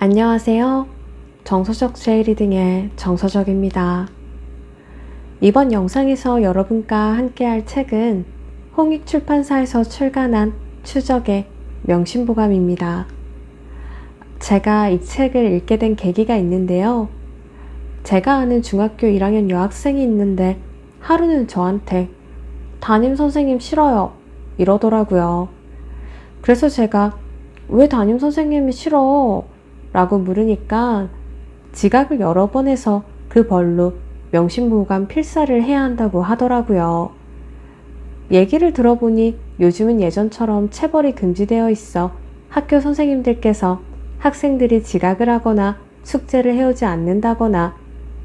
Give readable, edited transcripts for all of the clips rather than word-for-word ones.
안녕하세요. 정서적 제이리딩의 정서적입니다. 이번 영상에서 여러분과 함께할 책은 홍익출판사에서 출간한 추적의 명심보감입니다. 제가 이 책을 읽게 된 계기가 있는데요. 제가 아는 중학교 1학년 여학생이 있는데 하루는 저한테 담임 선생님 싫어요 이러더라고요. 그래서 제가 왜 담임 선생님이 싫어? 라고 물으니까 지각을 여러 번 해서 그 벌로 명심보감 필사를 해야 한다고 하더라고요. 얘기를 들어보니 요즘은 예전처럼 체벌이 금지되어 있어 학교 선생님들께서 학생들이 지각을 하거나 숙제를 해오지 않는다거나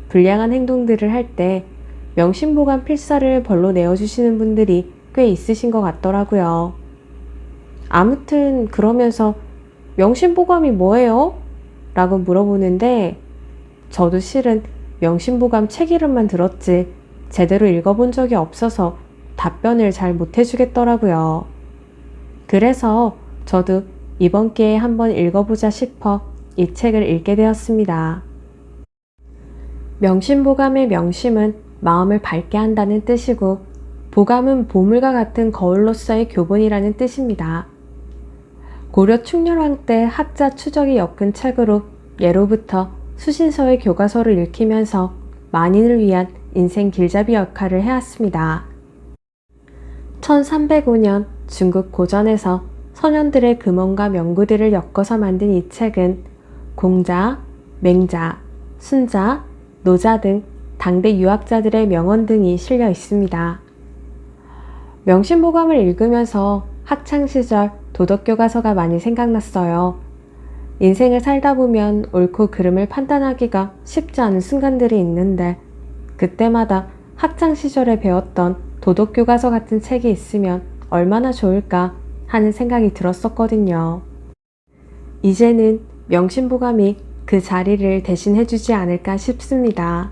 불량한 행동들을 할 때 명심보감 필사를 벌로 내어주시는 분들이 꽤 있으신 것 같더라고요. 아무튼 그러면서 명심보감이 뭐예요? 라고 물어보는데 저도 실은 명심보감 책 이름만 들었지 제대로 읽어본 적이 없어서 답변을 잘 못해주겠더라고요. 그래서 저도 이번 기회에 한번 읽어보자 싶어 이 책을 읽게 되었습니다. 명심보감의 명심은 마음을 밝게 한다는 뜻이고 보감은 보물과 같은 거울로서의 교본이라는 뜻입니다. 고려 충렬왕 때 학자 추적이 엮은 책으로 예로부터 수신서의 교과서를 읽히면서 만인을 위한 인생 길잡이 역할을 해왔습니다. 1305년 중국 고전에서 선현들의 금언과 명구들을 엮어서 만든 이 책은 공자, 맹자, 순자, 노자 등 당대 유학자들의 명언 등이 실려 있습니다. 명심보감을 읽으면서 학창시절 도덕교과서가 많이 생각났어요. 인생을 살다 보면 옳고 그름을 판단하기가 쉽지 않은 순간들이 있는데 그때마다 학창시절에 배웠던 도덕교과서 같은 책이 있으면 얼마나 좋을까 하는 생각이 들었었거든요. 이제는 명심보감이 그 자리를 대신해주지 않을까 싶습니다.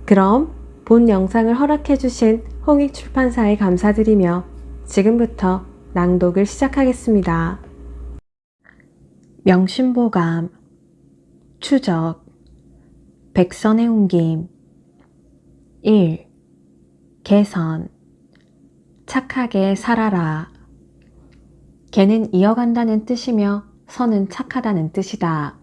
그럼 본 영상을 허락해주신 홍익출판사에 감사드리며 지금부터 낭독을 시작하겠습니다. 명심보감 추적 백선의 옮김 1. 개선 착하게 살아라. 개는 이어간다는 뜻이며 선은 착하다는 뜻이다.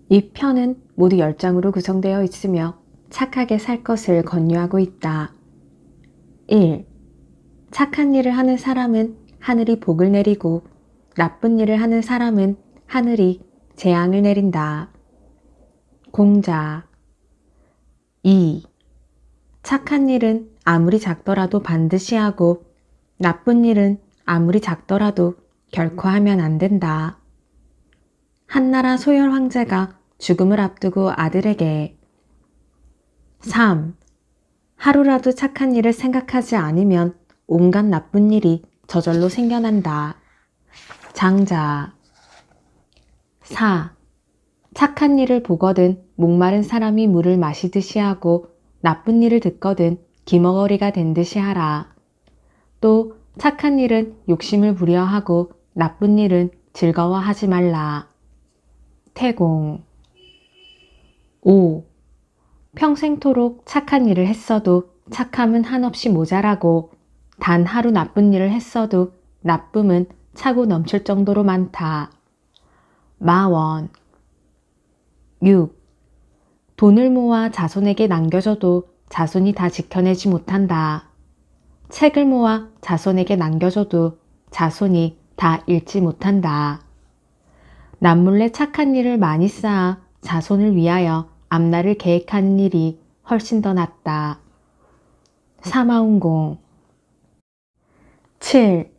이 편은 모두 10장으로 구성되어 있으며 착하게 살 것을 권유하고 있다. 1. 착한 일을 하는 사람은 하늘이 복을 내리고 나쁜 일을 하는 사람은 하늘이 재앙을 내린다. 공자 2. 착한 일은 아무리 작더라도 반드시 하고 나쁜 일은 아무리 작더라도 결코 하면 안 된다. 한나라 소열 황제가 죽음을 앞두고 아들에게 3. 하루라도 착한 일을 생각하지 않으면 온갖 나쁜 일이 저절로 생겨난다. 장자 4. 착한 일을 보거든 목마른 사람이 물을 마시듯이 하고 나쁜 일을 듣거든 기머거리가 된 듯이 하라. 또 착한 일은 욕심을 부려하고 나쁜 일은 즐거워하지 말라. 태공 5. 평생토록 착한 일을 했어도 착함은 한없이 모자라고 단 하루 나쁜 일을 했어도 나쁨은 차고 넘칠 정도로 많다. 마원 6. 돈을 모아 자손에게 남겨줘도 자손이 다 지켜내지 못한다. 책을 모아 자손에게 남겨줘도 자손이 다 읽지 못한다. 남몰래 착한 일을 많이 쌓아 자손을 위하여 앞날을 계획하는 일이 훨씬 더 낫다. 사마운공 7.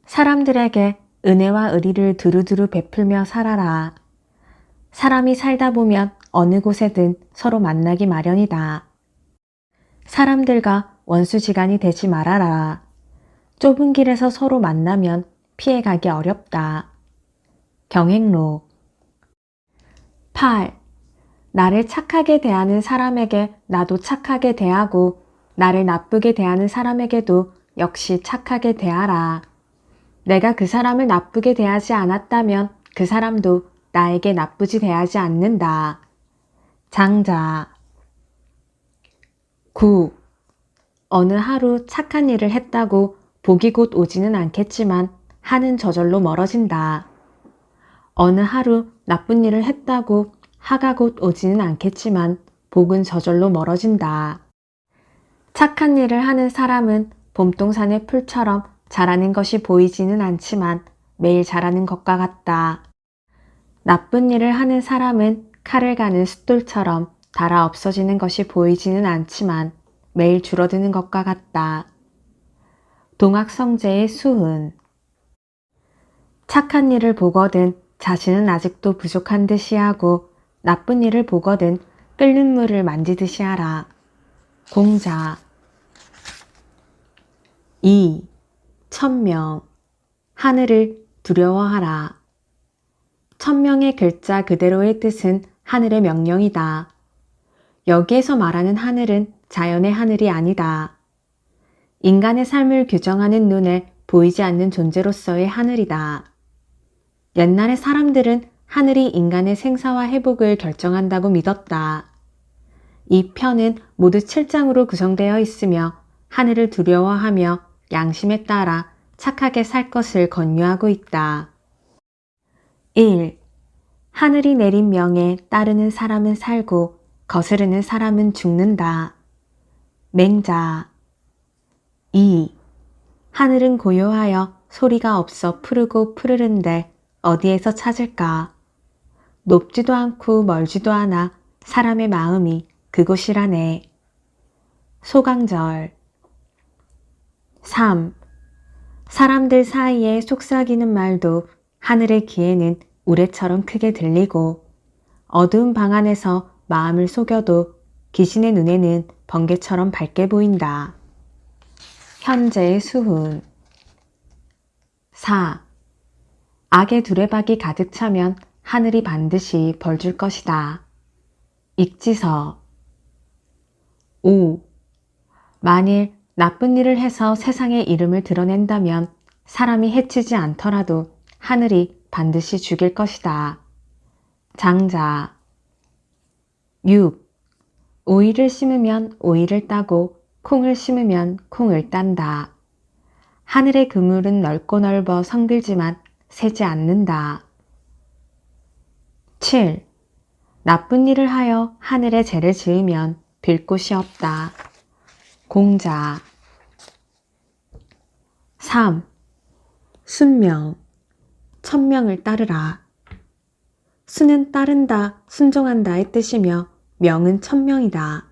사람들에게 은혜와 의리를 두루두루 베풀며 살아라. 사람이 살다 보면 어느 곳에든 서로 만나기 마련이다. 사람들과 원수지간이 되지 말아라. 좁은 길에서 서로 만나면 피해가기 어렵다. 경행록 8. 나를 착하게 대하는 사람에게 나도 착하게 대하고 나를 나쁘게 대하는 사람에게도 역시 착하게 대하라. 내가 그 사람을 나쁘게 대하지 않았다면 그 사람도 나에게 나쁘지 대하지 않는다. 장자. 9. 어느 하루 착한 일을 했다고 복이 곧 오지는 않겠지만 하는 저절로 멀어진다. 어느 하루 나쁜 일을 했다고 하가 곧 오지는 않겠지만 복은 저절로 멀어진다. 착한 일을 하는 사람은 봄동산의 풀처럼 자라는 것이 보이지는 않지만 매일 자라는 것과 같다. 나쁜 일을 하는 사람은 칼을 가는 숫돌처럼 닳아 없어지는 것이 보이지는 않지만 매일 줄어드는 것과 같다. 동학성재의 수훈. 착한 일을 보거든 자신은 아직도 부족한 듯이 하고 나쁜 일을 보거든 끓는 물을 만지듯이 하라. 공자. 2. 천명. 하늘을 두려워하라. 천명의 글자 그대로의 뜻은 하늘의 명령이다. 여기에서 말하는 하늘은 자연의 하늘이 아니다. 인간의 삶을 규정하는 눈에 보이지 않는 존재로서의 하늘이다. 옛날의 사람들은 하늘이 인간의 생사와 회복을 결정한다고 믿었다. 이 편은 모두 7장으로 구성되어 있으며 하늘을 두려워하며 양심에 따라 착하게 살 것을 권유하고 있다. 1. 하늘이 내린 명에 따르는 사람은 살고 거스르는 사람은 죽는다. 맹자. 2. 하늘은 고요하여 소리가 없어 푸르고 푸르른데 어디에서 찾을까? 높지도 않고 멀지도 않아 사람의 마음이 그곳이라네. 소강절. 3. 사람들 사이에 속삭이는 말도 하늘의 귀에는 우레처럼 크게 들리고 어두운 방 안에서 마음을 속여도 귀신의 눈에는 번개처럼 밝게 보인다. 현재의 수훈. 4. 악의 두레박이 가득 차면 하늘이 반드시 벌 줄 것이다. 익지서. 5. 만일 나쁜 일을 해서 세상의 이름을 드러낸다면 사람이 해치지 않더라도 하늘이 반드시 죽일 것이다. 장자. 6. 오이를 심으면 오이를 따고 콩을 심으면 콩을 딴다. 하늘의 그물은 넓고 넓어 성글지만 새지 않는다. 7. 나쁜 일을 하여 하늘에 죄를 지으면 빌 곳이 없다. 공자. 3. 순명. 천명을 따르라. 수는 따른다, 순종한다의 뜻이며 명은 천명이다.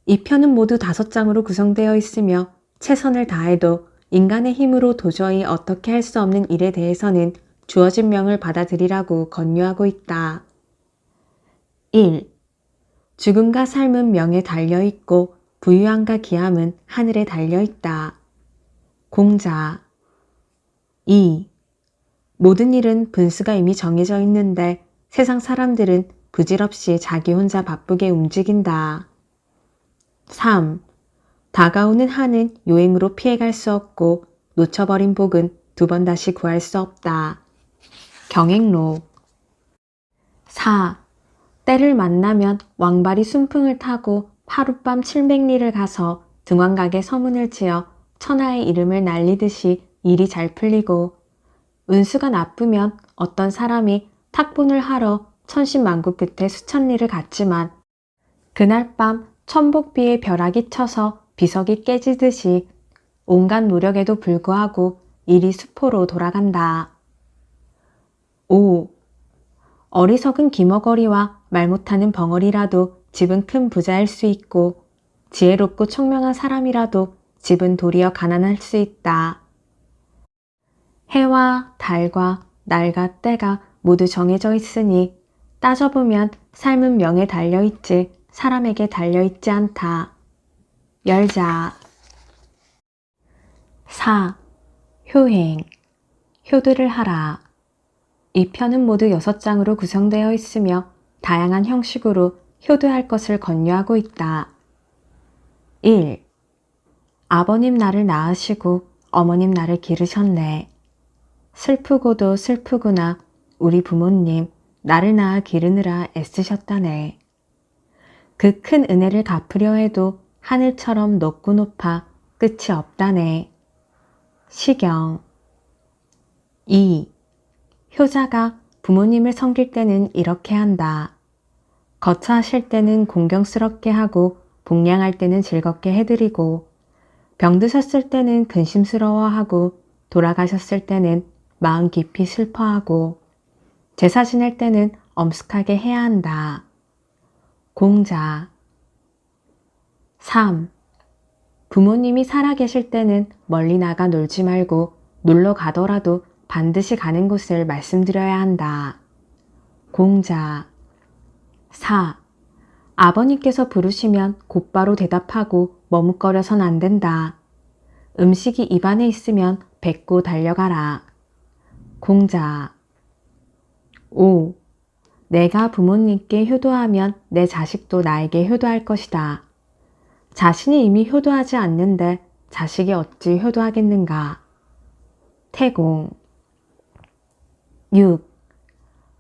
이 편은 모두 5장으로 구성되어 있으며 최선을 다해도 인간의 힘으로 도저히 어떻게 할 수 없는 일에 대해서는 주어진 명을 받아들이라고 권유하고 있다. 1. 죽음과 삶은 명에 달려있고 부유함과 기함은 하늘에 달려있다. 공자. 2. 모든 일은 분수가 이미 정해져 있는데 세상 사람들은 부질없이 자기 혼자 바쁘게 움직인다. 3. 다가오는 한은 요행으로 피해갈 수 없고 놓쳐버린 복은 2번 다시 구할 수 없다. 경행로. 4. 때를 만나면 왕발이 순풍을 타고 하룻밤 700리를 가서 등왕각에 서문을 지어 천하의 이름을 날리듯이 일이 잘 풀리고 운수가 나쁘면 어떤 사람이 탁본을 하러 천신만고 끝에 수천리를 갔지만 그날 밤 천복비에 벼락이 쳐서 비석이 깨지듯이 온갖 노력에도 불구하고 일이 수포로 돌아간다. 5. 어리석은 기머거리와 말 못하는 벙어리라도 집은 큰 부자일 수 있고 지혜롭고 총명한 사람이라도 집은 도리어 가난할 수 있다. 해와 달과 날과 때가 모두 정해져 있으니 따져보면 삶은 명에 달려있지 사람에게 달려있지 않다. 열자. 4. 효행. 효도를 하라. 이 편은 모두 6장으로 구성되어 있으며 다양한 형식으로 효도할 것을 권유하고 있다. 1. 아버님 나를 낳으시고 어머님 나를 기르셨네. 슬프고도 슬프구나 우리 부모님 나를 낳아 기르느라 애쓰셨다네. 그 큰 은혜를 갚으려 해도 하늘처럼 높고 높아 끝이 없다네. 시경. 2. 효자가 부모님을 섬길 때는 이렇게 한다. 거처하실 때는 공경스럽게 하고 복량할 때는 즐겁게 해드리고 병드셨을 때는 근심스러워하고 돌아가셨을 때는 마음 깊이 슬퍼하고 제사 지낼 때는 엄숙하게 해야 한다. 공자. 3. 부모님이 살아계실 때는 멀리 나가 놀지 말고 놀러 가더라도 반드시 가는 곳을 말씀드려야 한다. 공자. 4. 아버님께서 부르시면 곧바로 대답하고 머뭇거려선 안 된다. 음식이 입안에 있으면 뱉고 달려가라. 공자. 5. 내가 부모님께 효도하면 내 자식도 나에게 효도할 것이다. 자신이 이미 효도하지 않는데 자식이 어찌 효도하겠는가. 태공. 6.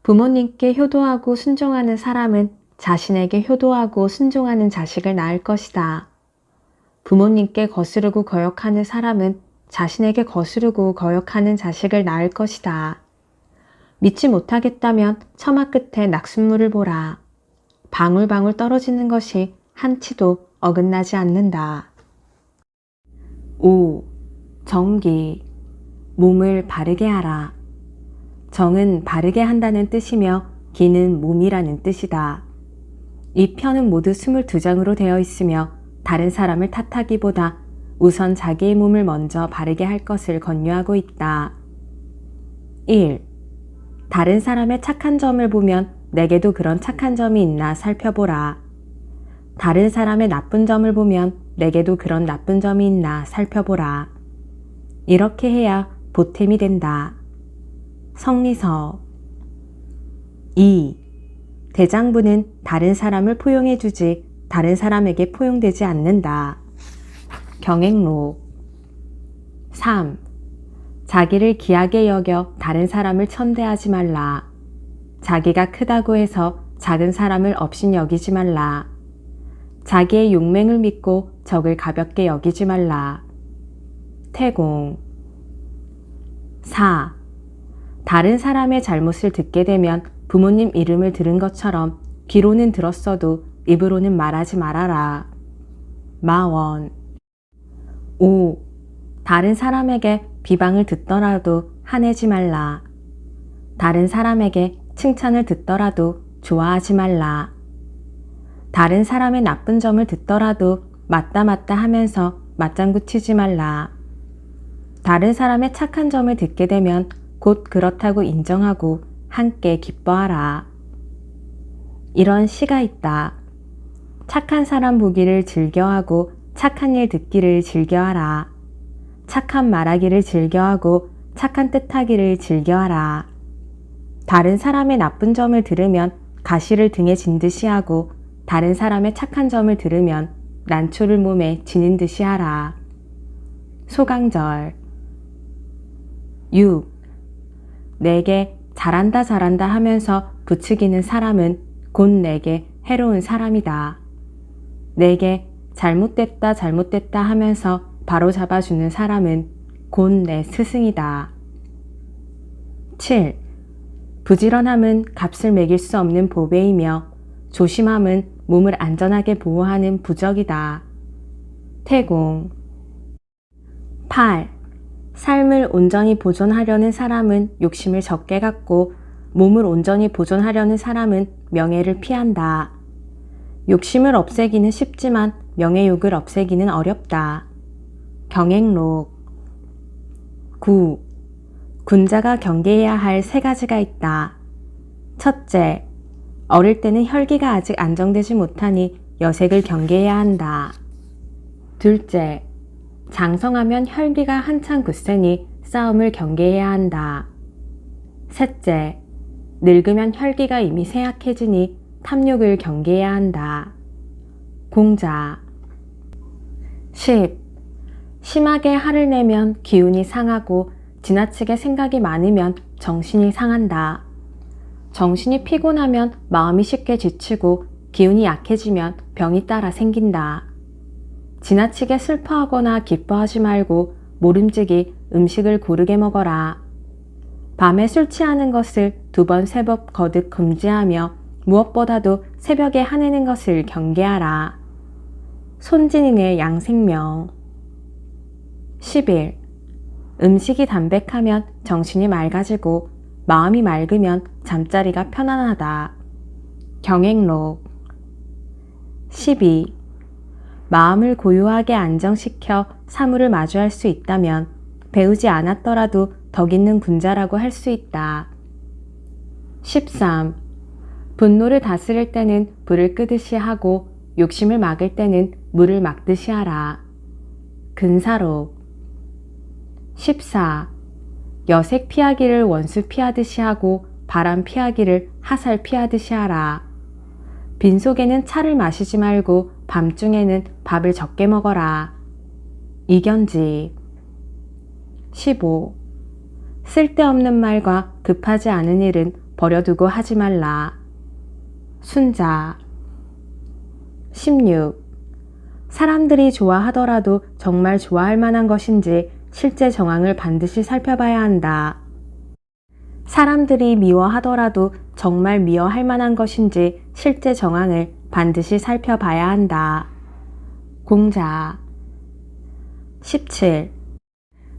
부모님께 효도하고 순종하는 사람은 자신에게 효도하고 순종하는 자식을 낳을 것이다. 부모님께 거스르고 거역하는 사람은 자신에게 거스르고 거역하는 자식을 낳을 것이다. 믿지 못하겠다면 처마 끝에 낙숫물을 보라. 방울방울 떨어지는 것이 한치도 어긋나지 않는다. 5. 정기. 몸을 바르게 하라. 정은 바르게 한다는 뜻이며 기는 몸이라는 뜻이다. 이 편은 모두 22장으로 되어 있으며 다른 사람을 탓하기보다 우선 자기의 몸을 먼저 바르게 할 것을 권유하고 있다. 1. 다른 사람의 착한 점을 보면 내게도 그런 착한 점이 있나 살펴보라. 다른 사람의 나쁜 점을 보면 내게도 그런 나쁜 점이 있나 살펴보라. 이렇게 해야 보탬이 된다. 성리서. 2. 대장부는 다른 사람을 포용해주지 다른 사람에게 포용되지 않는다. 경행록. 3. 자기를 귀하게 여겨 다른 사람을 천대하지 말라. 자기가 크다고 해서 작은 사람을 업신 여기지 말라. 자기의 용맹을 믿고 적을 가볍게 여기지 말라. 태공. 4. 다른 사람의 잘못을 듣게 되면 부모님 이름을 들은 것처럼 귀로는 들었어도 입으로는 말하지 말아라. 마원. 5. 다른 사람에게 비방을 듣더라도 화내지 말라. 다른 사람에게 칭찬을 듣더라도 좋아하지 말라. 다른 사람의 나쁜 점을 듣더라도 맞다 하면서 맞장구 치지 말라. 다른 사람의 착한 점을 듣게 되면 곧 그렇다고 인정하고 함께 기뻐하라. 이런 시가 있다. 착한 사람 보기를 즐겨하고 착한 일 듣기를 즐겨하라. 착한 말하기를 즐겨하고 착한 뜻하기를 즐겨하라. 다른 사람의 나쁜 점을 들으면 가시를 등에 진 듯이 하고 다른 사람의 착한 점을 들으면 난초를 몸에 지닌 듯이 하라. 소강절. 6. 내게 잘한다 하면서 부추기는 사람은 곧 내게 해로운 사람이다. 내게 잘못됐다 하면서 바로 잡아주는 사람은 곧 내 스승이다. 7. 부지런함은 값을 매길 수 없는 보배이며 조심함은 몸을 안전하게 보호하는 부적이다. 태공. 8. 삶을 온전히 보존하려는 사람은 욕심을 적게 갖고 몸을 온전히 보존하려는 사람은 명예를 피한다. 욕심을 없애기는 쉽지만 명예욕을 없애기는 어렵다. 경행록. 9. 군자가 경계해야 할 3가지가 있다. 첫째, 어릴 때는 혈기가 아직 안정되지 못하니 여색을 경계해야 한다. 둘째, 장성하면 혈기가 한창 굳세니 싸움을 경계해야 한다. 셋째, 늙으면 혈기가 이미 쇠약해지니 탐욕을 경계해야 한다. 공자. 10. 심하게 화를 내면 기운이 상하고 지나치게 생각이 많으면 정신이 상한다. 정신이 피곤하면 마음이 쉽게 지치고 기운이 약해지면 병이 따라 생긴다. 지나치게 슬퍼하거나 기뻐하지 말고 모름지기 음식을 고르게 먹어라. 밤에 술 취하는 것을 2번, 3번 거듭 금지하며 무엇보다도 새벽에 화내는 것을 경계하라. 손진인의 양생명. 10일. 음식이 담백하면 정신이 맑아지고 마음이 맑으면 잠자리가 편안하다. 경행록. 12. 마음을 고요하게 안정시켜 사물을 마주할 수 있다면 배우지 않았더라도 덕 있는 군자라고 할 수 있다. 13. 분노를 다스릴 때는 불을 끄듯이 하고 욕심을 막을 때는 물을 막듯이 하라. 근사록. 14. 여색 피하기를 원수 피하듯이 하고 바람 피하기를 하살 피하듯이 하라. 빈속에는 차를 마시지 말고 밤중에는 밥을 적게 먹어라. 이견지. 15. 쓸데없는 말과 급하지 않은 일은 버려두고 하지 말라. 순자. 16. 사람들이 좋아하더라도 정말 좋아할 만한 것인지 실제 정황을 반드시 살펴봐야 한다. 사람들이 미워하더라도 정말 미워할 만한 것인지 실제 정황을 반드시 살펴봐야 한다. 공자. 17.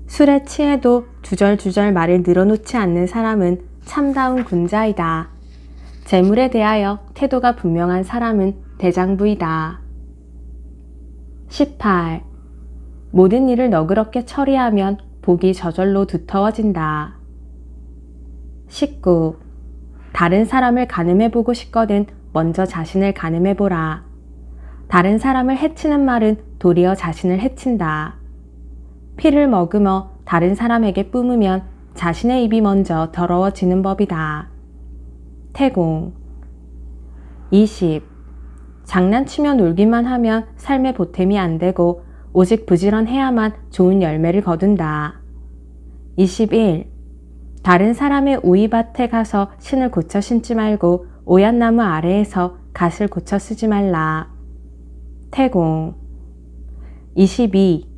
술에 취해도 주절주절 말을 늘어놓지 않는 사람은 참다운 군자이다. 재물에 대하여 태도가 분명한 사람은 대장부이다. 18. 모든 일을 너그럽게 처리하면 복이 저절로 두터워진다. 19. 다른 사람을 가늠해보고 싶거든 먼저 자신을 가늠해보라. 다른 사람을 해치는 말은 도리어 자신을 해친다. 피를 머금어 다른 사람에게 뿜으면 자신의 입이 먼저 더러워지는 법이다. 태공. 20. 장난치며 놀기만 하면 삶의 보탬이 안 되고 오직 부지런해야만 좋은 열매를 거둔다. 21. 다른 사람의 오이밭에 가서 신을 고쳐 신지 말고 오얏나무 아래에서 갓을 고쳐 쓰지 말라. 태공. 22.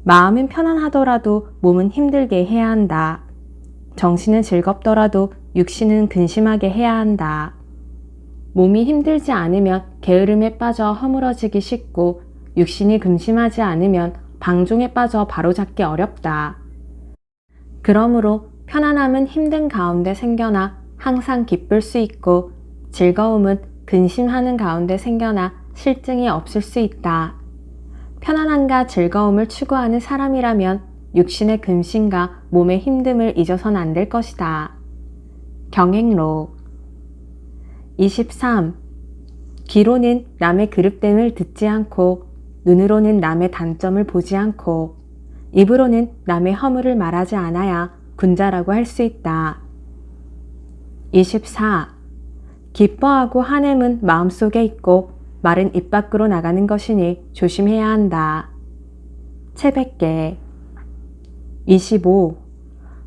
마음은 편안하더라도 몸은 힘들게 해야 한다. 정신은 즐겁더라도 육신은 근심하게 해야 한다. 몸이 힘들지 않으면 게으름에 빠져 허물어지기 쉽고 육신이 근심하지 않으면 방종에 빠져 바로잡기 어렵다. 그러므로 편안함은 힘든 가운데 생겨나 항상 기쁠 수 있고 즐거움은 근심하는 가운데 생겨나 실증이 없을 수 있다. 편안함과 즐거움을 추구하는 사람이라면 육신의 근심과 몸의 힘듦을 잊어선 안 될 것이다. 경행록. 23. 귀로는 남의 그릇됨을 듣지 않고 눈으로는 남의 단점을 보지 않고 입으로는 남의 허물을 말하지 않아야 군자라고 할 수 있다. 24. 기뻐하고 한햄은 마음속에 있고 말은 입 밖으로 나가는 것이니 조심해야 한다. 채백계. 25.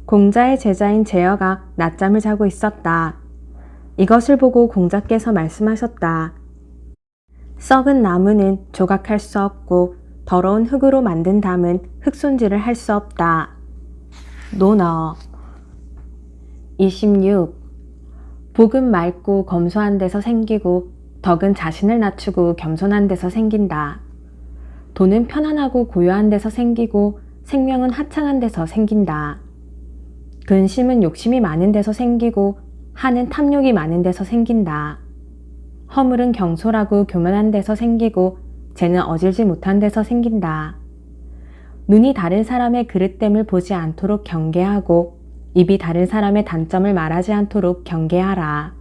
공자의 제자인 제여가 낮잠을 자고 있었다. 이것을 보고 공자께서 말씀하셨다. 썩은 나무는 조각할 수 없고 더러운 흙으로 만든 담은 흙손질을 할 수 없다. 논어. 26. 복은 맑고 검소한 데서 생기고 덕은 자신을 낮추고 겸손한 데서 생긴다. 돈은 편안하고 고요한 데서 생기고 생명은 하찮은 데서 생긴다. 근심은 욕심이 많은 데서 생기고 한은 탐욕이 많은 데서 생긴다. 허물은 경솔하고 교만한 데서 생기고 죄는 어질지 못한 데서 생긴다. 눈이 다른 사람의 그릇됨을 보지 않도록 경계하고 입이 다른 사람의 단점을 말하지 않도록 경계하라.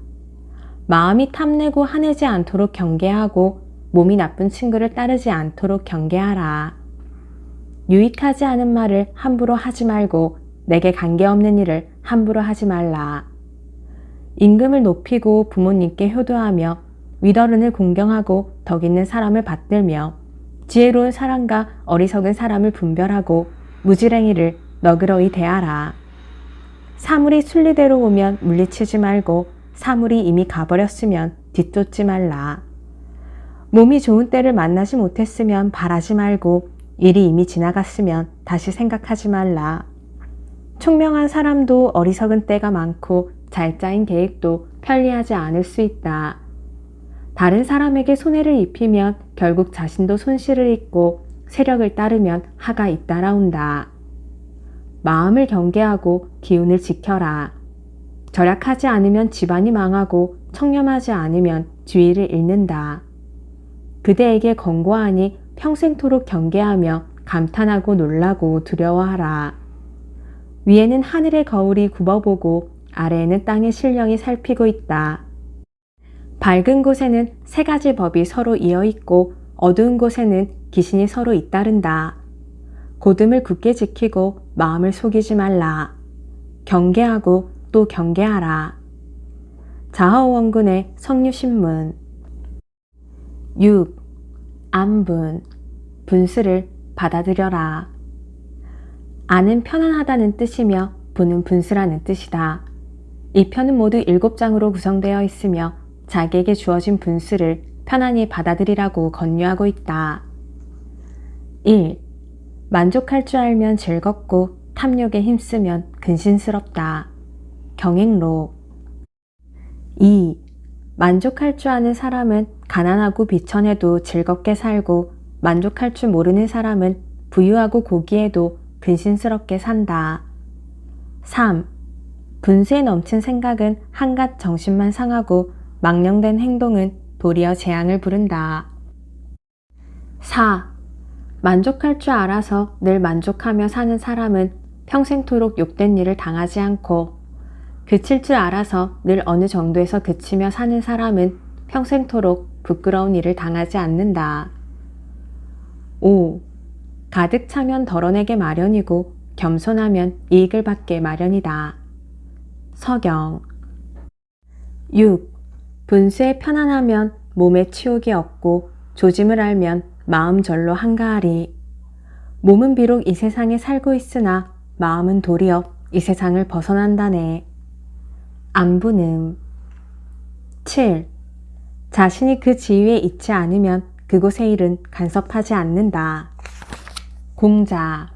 마음이 탐내고 화내지 않도록 경계하고 몸이 나쁜 친구를 따르지 않도록 경계하라. 유익하지 않은 말을 함부로 하지 말고 내게 관계없는 일을 함부로 하지 말라. 임금을 높이고 부모님께 효도하며 위더른을 공경하고 덕 있는 사람을 받들며 지혜로운 사람과 어리석은 사람을 분별하고 무지랭이를 너그러이 대하라. 사물이 순리대로 오면 물리치지 말고 사물이 이미 가버렸으면 뒤쫓지 말라. 몸이 좋은 때를 만나지 못했으면 바라지 말고 일이 이미 지나갔으면 다시 생각하지 말라. 총명한 사람도 어리석은 때가 많고 잘 짜인 계획도 편리하지 않을 수 있다. 다른 사람에게 손해를 입히면 결국 자신도 손실을 입고 세력을 따르면 하가 잇따라온다. 마음을 경계하고 기운을 지켜라. 절약하지 않으면 집안이 망하고 청렴하지 않으면 주의를 잃는다. 그대에게 권고하니 평생토록 경계하며 감탄하고 놀라고 두려워하라. 위에는 하늘의 거울이 굽어보고 아래에는 땅의 신령이 살피고 있다. 밝은 곳에는 세 가지 법이 서로 이어 있고 어두운 곳에는 귀신이 서로 잇따른다. 고듬을 굳게 지키고 마음을 속이지 말라. 경계하고 또 경계하라. 자허원군의 성류신문. 6. 안분, 분수를 받아들여라. 안은 편안하다는 뜻이며 분은 분수라는 뜻이다. 이 편은 모두 7장으로 구성되어 있으며 자기에게 주어진 분수를 편안히 받아들이라고 권유하고 있다. 1. 만족할 줄 알면 즐겁고 탐욕에 힘쓰면 근신스럽다. 경행록. 2. 만족할 줄 아는 사람은 가난하고 비천해도 즐겁게 살고 만족할 줄 모르는 사람은 부유하고 고귀해도 근신스럽게 산다. 3. 분수에 넘친 생각은 한갓 정신만 상하고 망령된 행동은 도리어 재앙을 부른다. 4. 만족할 줄 알아서 늘 만족하며 사는 사람은 평생토록 욕된 일을 당하지 않고 그칠 줄 알아서 늘 어느 정도에서 그치며 사는 사람은 평생토록 부끄러운 일을 당하지 않는다. 5. 가득 차면 덜어내게 마련이고 겸손하면 이익을 받게 마련이다. 서경. 6. 분수에 편안하면 몸에 치욕이 없고 조짐을 알면 마음 절로 한가하리. 몸은 비록 이 세상에 살고 있으나 마음은 도리어 이 세상을 벗어난다네. 안분음. 7. 자신이 그 지위에 있지 않으면 그곳의 일은 간섭하지 않는다. 공자.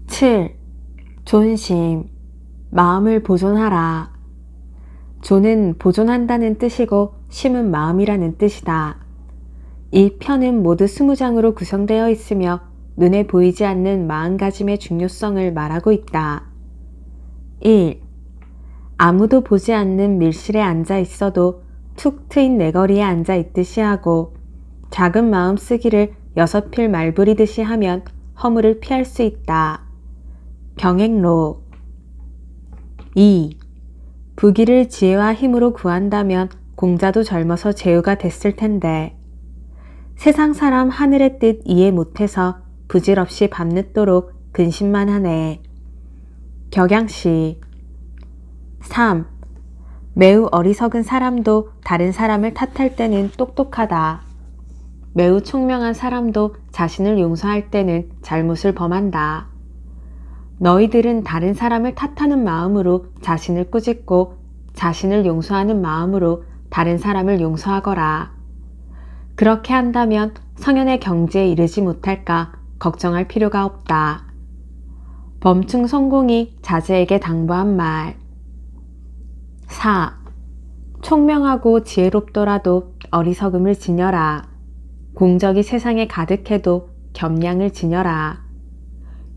7. 존심, 마음을 보존하라. 존은 보존한다는 뜻이고 심은 마음이라는 뜻이다. 이 편은 모두 20장으로 구성되어 있으며 눈에 보이지 않는 마음가짐의 중요성을 말하고 있다. 1. 아무도 보지 않는 밀실에 앉아 있어도 툭 트인 내거리에 앉아 있듯이 하고 작은 마음 쓰기를 6필 말부리듯이 하면 허물을 피할 수 있다. 경행록. 2. 부귀를 지혜와 힘으로 구한다면 공자도 젊어서 제후가 됐을 텐데 세상 사람 하늘의 뜻 이해 못해서 부질없이 밤늦도록 근심만 하네. 격양시. 3. 매우 어리석은 사람도 다른 사람을 탓할 때는 똑똑하다. 매우 총명한 사람도 자신을 용서할 때는 잘못을 범한다. 너희들은 다른 사람을 탓하는 마음으로 자신을 꾸짖고 자신을 용서하는 마음으로 다른 사람을 용서하거라. 그렇게 한다면 성현의 경지에 이르지 못할까 걱정할 필요가 없다. 범충 성공이 자제에게 당부한 말. 4. 총명하고 지혜롭더라도 어리석음을 지녀라. 공적이 세상에 가득해도 겸양을 지녀라.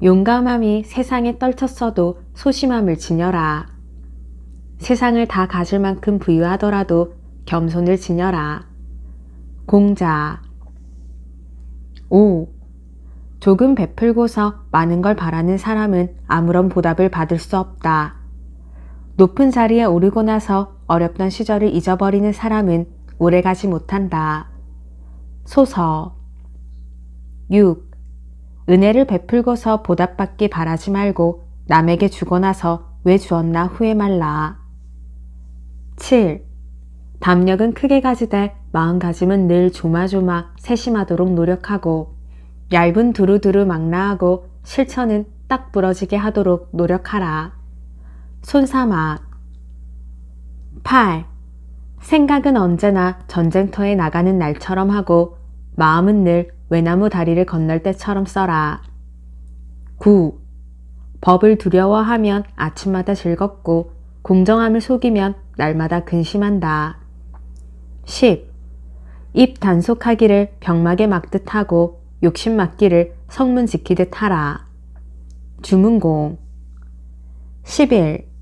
용감함이 세상에 떨쳤어도 소심함을 지녀라. 세상을 다 가질 만큼 부유하더라도 겸손을 지녀라. 공자. 5. 조금 베풀고서 많은 걸 바라는 사람은 아무런 보답을 받을 수 없다. 높은 자리에 오르고 나서 어렵던 시절을 잊어버리는 사람은 오래가지 못한다. 소서. 6. 은혜를 베풀고서 보답받기 바라지 말고 남에게 주고 나서 왜 주었나 후회 말라. 7. 담력은 크게 가지되 마음가짐은 늘 조마조마 세심하도록 노력하고 얇은 두루두루 망라하고 실천은 딱 부러지게 하도록 노력하라. 손사막. 8. 생각은 언제나 전쟁터에 나가는 날처럼 하고 마음은 늘 외나무 다리를 건널 때처럼 써라. 9. 법을 두려워하면 아침마다 즐겁고 공정함을 속이면 날마다 근심한다. 10. 입 단속하기를 병막에 막듯 하고 욕심 막기를 성문 지키듯 하라. 주문공. 11.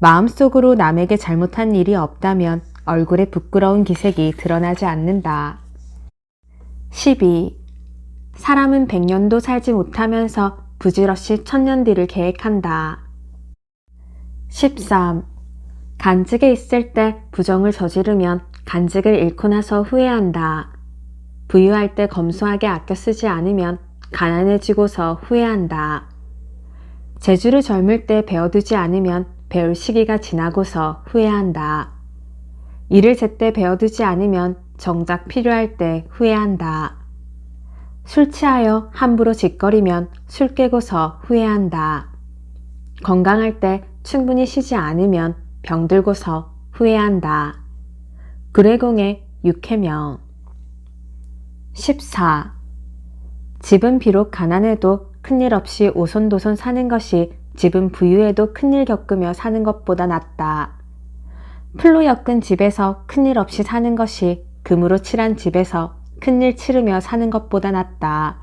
마음속으로 남에게 잘못한 일이 없다면 얼굴에 부끄러운 기색이 드러나지 않는다. 12. 사람은 100년도 살지 못하면서 부지런히 1000년 뒤를 계획한다. 13. 간직에 있을 때 부정을 저지르면 간직을 잃고 나서 후회한다. 부유할 때 검소하게 아껴 쓰지 않으면 가난해지고서 후회한다. 재주를 젊을 때 배워두지 않으면 배울 시기가 지나고서 후회한다. 일을 제때 배워두지 않으면 정작 필요할 때 후회한다. 술 취하여 함부로 짓거리면 술 깨고서 후회한다. 건강할 때 충분히 쉬지 않으면 병들고서 후회한다. 그레공의 육해명. 14. 집은 비록 가난해도 큰일 없이 오손도손 사는 것이 집은 부유해도 큰일 겪으며 사는 것보다 낫다. 풀로 엮은 집에서 큰일 없이 사는 것이 금으로 칠한 집에서 큰일 치르며 사는 것보다 낫다.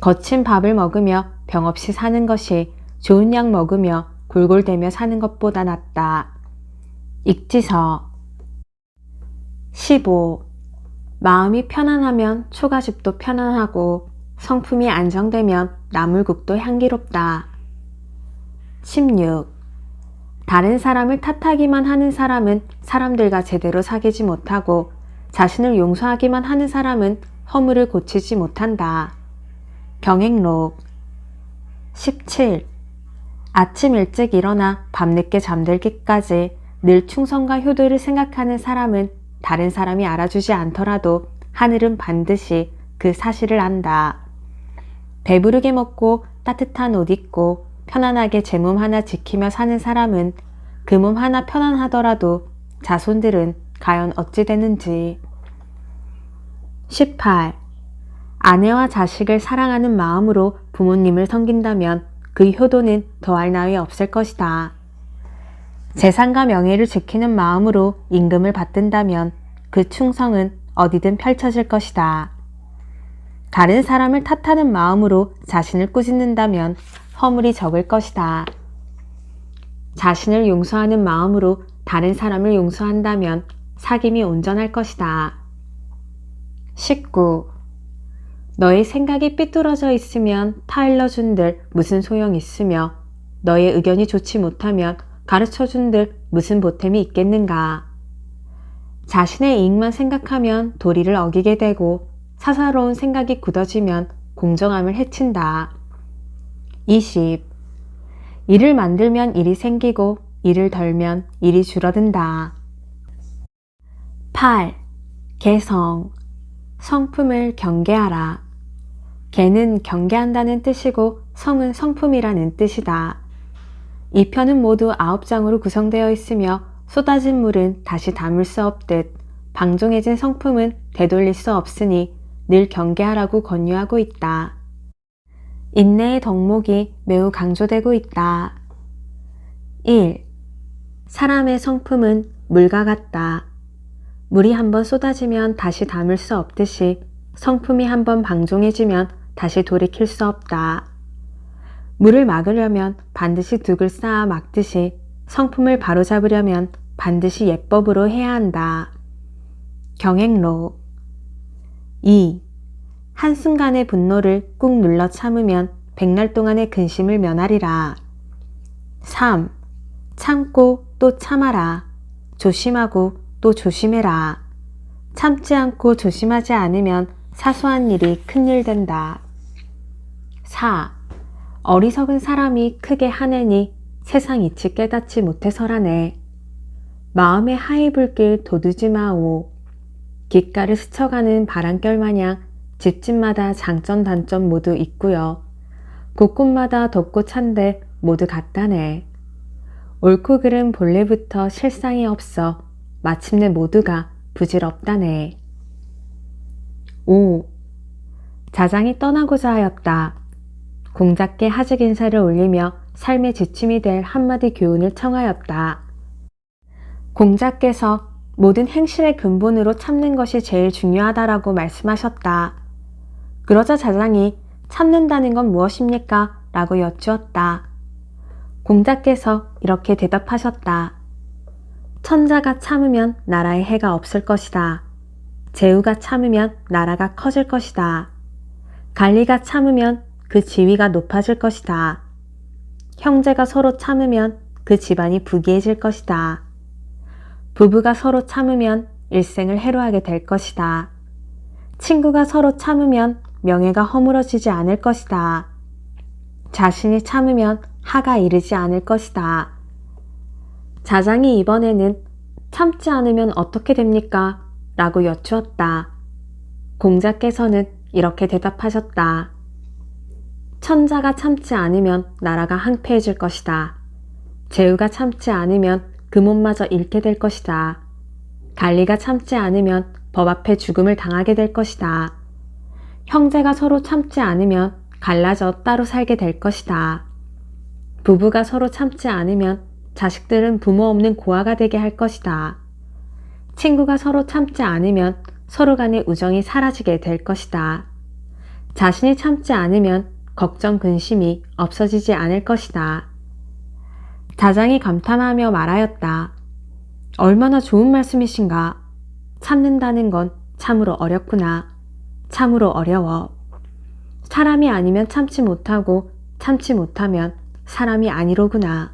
거친 밥을 먹으며 병 없이 사는 것이 좋은 약 먹으며 골골대며 사는 것보다 낫다. 익지서. 15. 마음이 편안하면 초가집도 편안하고 성품이 안정되면 나물국도 향기롭다. 16. 다른 사람을 탓하기만 하는 사람은 사람들과 제대로 사귀지 못하고 자신을 용서하기만 하는 사람은 허물을 고치지 못한다. 경행록. 17. 아침 일찍 일어나 밤늦게 잠들기까지 늘 충성과 효도를 생각하는 사람은 다른 사람이 알아주지 않더라도 하늘은 반드시 그 사실을 안다. 배부르게 먹고 따뜻한 옷 입고 편안하게 제 몸 하나 지키며 사는 사람은 그 몸 하나 편안하더라도 자손들은 과연 어찌 되는지. 18. 아내와 자식을 사랑하는 마음으로 부모님을 섬긴다면 그 효도는 더할 나위 없을 것이다. 재산과 명예를 지키는 마음으로 임금을 받든다면 그 충성은 어디든 펼쳐질 것이다. 다른 사람을 탓하는 마음으로 자신을 꾸짖는다면 허물이 적을 것이다. 자신을 용서하는 마음으로 다른 사람을 용서한다면 사귐이 온전할 것이다. 19. 너의 생각이 삐뚤어져 있으면 타일러준들 무슨 소용 있으며 너의 의견이 좋지 못하면 가르쳐준들 무슨 보탬이 있겠는가. 자신의 이익만 생각하면 도리를 어기게 되고 사사로운 생각이 굳어지면 공정함을 해친다. 20. 일을 만들면 일이 생기고 일을 덜면 일이 줄어든다. 8. 개성. 성품을 경계하라. 개는 경계한다는 뜻이고 성은 성품이라는 뜻이다. 이 편은 모두 9장으로 구성되어 있으며 쏟아진 물은 다시 담을 수 없듯 방종해진 성품은 되돌릴 수 없으니 늘 경계하라고 권유하고 있다. 인내의 덕목이 매우 강조되고 있다. 1. 사람의 성품은 물과 같다. 물이 한번 쏟아지면 다시 담을 수 없듯이 성품이 한번 방종해지면 다시 돌이킬 수 없다. 물을 막으려면 반드시 둑을 쌓아 막듯이 성품을 바로잡으려면 반드시 예법으로 해야 한다. 경행록. 2. 한순간의 분노를 꾹 눌러 참으면 백날 동안의 근심을 면하리라. 3. 참고 또 참아라. 조심하고 또 조심해라. 참지 않고 조심하지 않으면 사소한 일이 큰일 된다. 4. 어리석은 사람이 크게 하내니 세상 이치 깨닫지 못해서라네. 마음의 하이불길 돋우지 마오. 귓가를 스쳐가는 바람결 마냥 집집마다 장점 단점 모두 있고요. 곳곳마다 덥고 찬데 모두 같다네. 옳고 그름 본래부터 실상이 없어 마침내 모두가 부질없다네. 5. 자장이 떠나고자 하였다. 공자께 하직 인사를 올리며 삶의 지침이 될 한마디 교훈을 청하였다. 공자께서 모든 행실의 근본으로 참는 것이 제일 중요하다라고 말씀하셨다. 그러자 자장이 참는다는 건 무엇입니까? 라고 여쭈었다. 공자께서 이렇게 대답하셨다. 천자가 참으면 나라에 해가 없을 것이다. 제후가 참으면 나라가 커질 것이다. 관리가 참으면 그 지위가 높아질 것이다. 형제가 서로 참으면 그 집안이 부귀해질 것이다. 부부가 서로 참으면 일생을 해로하게 될 것이다. 친구가 서로 참으면 명예가 허물어지지 않을 것이다. 자신이 참으면 하가 이르지 않을 것이다. 자장이 이번에는 참지 않으면 어떻게 됩니까? 라고 여쭈었다. 공자께서는 이렇게 대답하셨다. 천자가 참지 않으면 나라가 황폐해질 것이다. 제후가 참지 않으면 금혼마저 잃게 될 것이다. 관리가 참지 않으면 법 앞에 죽음을 당하게 될 것이다. 형제가 서로 참지 않으면 갈라져 따로 살게 될 것이다. 부부가 서로 참지 않으면 자식들은 부모 없는 고아가 되게 할 것이다. 친구가 서로 참지 않으면 서로 간의 우정이 사라지게 될 것이다. 자신이 참지 않으면 걱정 근심이 없어지지 않을 것이다. 자장이 감탄하며 말하였다. 얼마나 좋은 말씀이신가. 참는다는 건 참으로 어렵구나. 참으로 어려워. 사람이 아니면 참지 못하고 참지 못하면 사람이 아니로구나.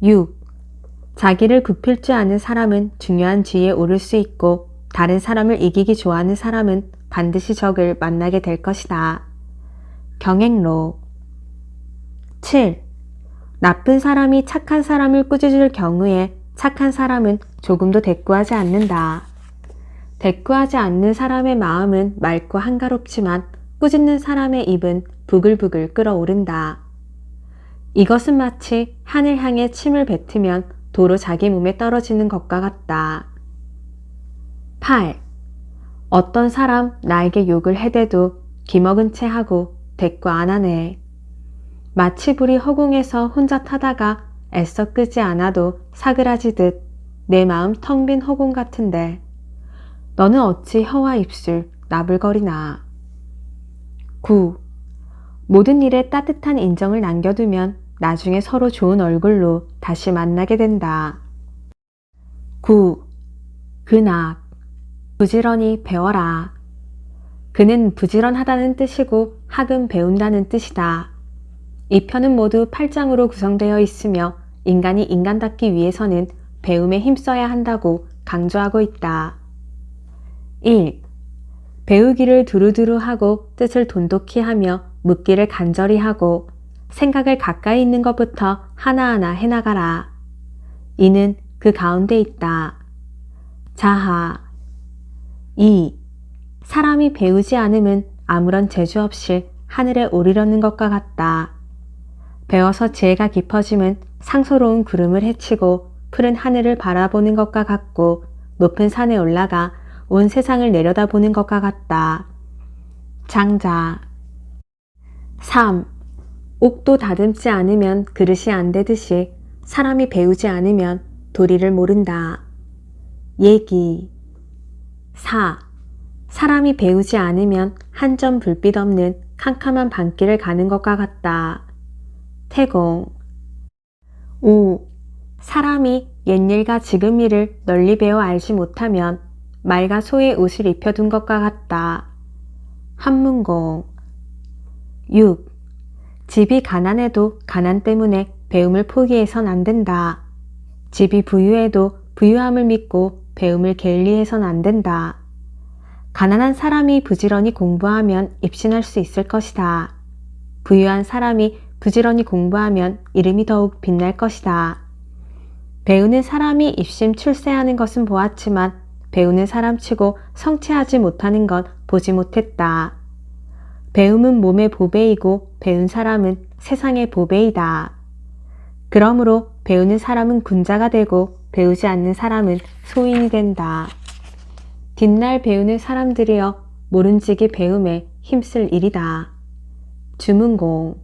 6. 자기를 굽힐 줄 아는 사람은 중요한 지위에 오를 수 있고 다른 사람을 이기기 좋아하는 사람은 반드시 적을 만나게 될 것이다. 경행로. 7. 나쁜 사람이 착한 사람을 꾸짖을 경우에 착한 사람은 조금도 대꾸하지 않는다. 대꾸하지 않는 사람의 마음은 맑고 한가롭지만 꾸짖는 사람의 입은 부글부글 끓어오른다. 이것은 마치 하늘 향해 침을 뱉으면 도로 자기 몸에 떨어지는 것과 같다. 8. 어떤 사람 나에게 욕을 해대도 기먹은 채 하고 대꾸 안 하네. 마치부리 허공에서 혼자 타다가 애써 끄지 않아도 사그라지듯 내 마음 텅 빈 허공 같은데 너는 어찌 혀와 입술 나불거리나. 9. 모든 일에 따뜻한 인정을 남겨두면 나중에 서로 좋은 얼굴로 다시 만나게 된다. 9. 근악. 부지런히 배워라. 그는 부지런하다는 뜻이고 학은 배운다는 뜻이다. 이 편은 모두 8장으로 구성되어 있으며 인간이 인간답기 위해서는 배움에 힘써야 한다고 강조하고 있다. 1. 배우기를 두루두루 하고 뜻을 돈독히 하며 묻기를 간절히 하고 생각을 가까이 있는 것부터 하나하나 해나가라. 이는 그 가운데 있다. 자하. 2. 사람이 배우지 않음은 아무런 재주 없이 하늘에 오르려는 것과 같다. 배워서 지혜가 깊어짐은 상소로운 구름을 헤치고 푸른 하늘을 바라보는 것과 같고 높은 산에 올라가 온 세상을 내려다보는 것과 같다. 장자. 3. 옥도 다듬지 않으면 그릇이 안 되듯이 사람이 배우지 않으면 도리를 모른다. 얘기. 4. 사람이 배우지 않으면 한 점 불빛 없는 캄캄한 밤길을 가는 것과 같다. 태공. 5. 사람이 옛일과 지금 일을 널리 배워 알지 못하면 말과 소의 옷을 입혀둔 것과 같다. 한문공. 6. 집이 가난해도 가난 때문에 배움을 포기해선 안 된다. 집이 부유해도 부유함을 믿고 배움을 게을리해선 안 된다. 가난한 사람이 부지런히 공부하면 입신할 수 있을 것이다. 부유한 사람이 부지런히 공부하면 이름이 더욱 빛날 것이다. 배우는 사람이 입심 출세하는 것은 보았지만 배우는 사람치고 성취하지 못하는 것 보지 못했다. 배움은 몸의 보배이고 배운 사람은 세상의 보배이다. 그러므로 배우는 사람은 군자가 되고 배우지 않는 사람은 소인이 된다. 뒷날 배우는 사람들이여 모른지기 배움에 힘쓸 일이다. 주문공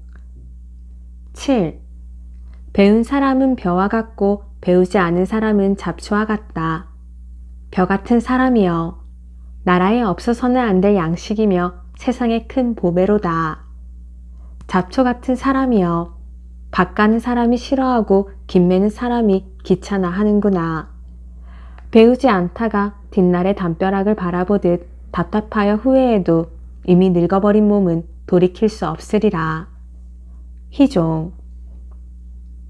7. 배운 사람은 벼와 같고 배우지 않은 사람은 잡초와 같다. 벼 같은 사람이여 나라에 없어서는 안 될 양식이며 세상의 큰 보배로다. 잡초 같은 사람이여 밭 가는 사람이 싫어하고 김 매는 사람이 귀찮아 하는구나. 배우지 않다가 뒷날의 담벼락을 바라보듯 답답하여 후회해도 이미 늙어버린 몸은 돌이킬 수 없으리라. 희종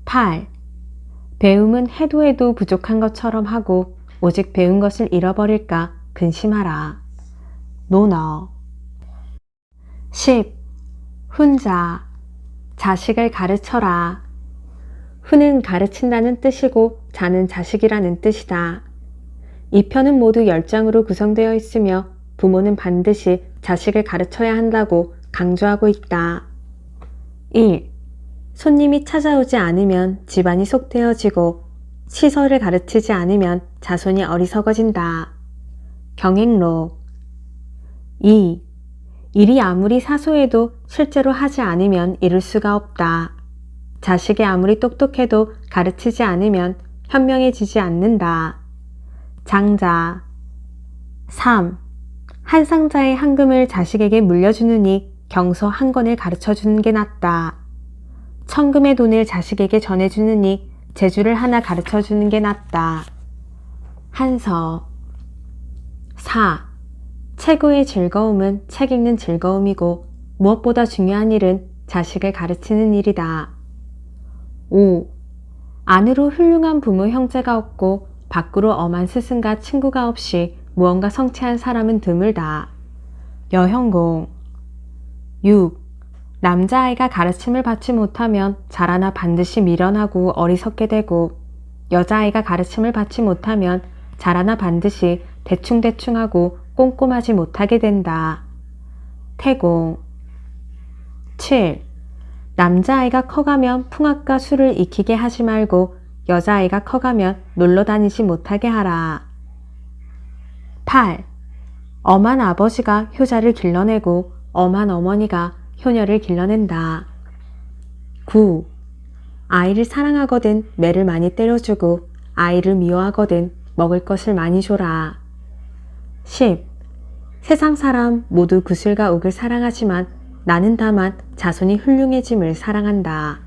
8. 배움은 해도 해도 부족한 것처럼 하고 오직 배운 것을 잃어버릴까 근심하라. 논어 10. 훈자 자식을 가르쳐라. 훈은 가르친다는 뜻이고 자는 자식이라는 뜻이다. 이 편은 모두 10장으로 구성되어 있으며 부모는 반드시 자식을 가르쳐야 한다고 강조하고 있다. 1. 손님이 찾아오지 않으면 집안이 속되어지고 시설을 가르치지 않으면 자손이 어리석어진다. 경행록 2. 일이 아무리 사소해도 실제로 하지 않으면 이룰 수가 없다. 자식이 아무리 똑똑해도 가르치지 않으면 현명해지지 않는다. 장자 3. 한 상자의 한금을 자식에게 물려주느니 경서 한 권을 가르쳐주는 게 낫다. 1000금의 돈을 자식에게 전해주느니 재주를 하나 가르쳐주는 게 낫다. 한서 4. 최고의 즐거움은 책 읽는 즐거움이고 무엇보다 중요한 일은 자식을 가르치는 일이다. 5. 안으로 훌륭한 부모 형제가 없고 밖으로 엄한 스승과 친구가 없이 무언가 성취한 사람은 드물다. 여형공 6. 남자아이가 가르침을 받지 못하면 자라나 반드시 미련하고 어리석게 되고 여자아이가 가르침을 받지 못하면 자라나 반드시 대충대충하고 꼼꼼하지 못하게 된다. 태공 7. 남자아이가 커가면 풍악과 술을 익히게 하지 말고 여자아이가 커가면 놀러 다니지 못하게 하라. 8. 엄한 아버지가 효자를 길러내고 엄한 어머니가 효녀를 길러낸다. 9. 아이를 사랑하거든 매를 많이 때려주고 아이를 미워하거든 먹을 것을 많이 줘라. 10. 세상 사람 모두 구슬과 옥을 사랑하지만 나는 다만 자손이 훌륭해짐을 사랑한다.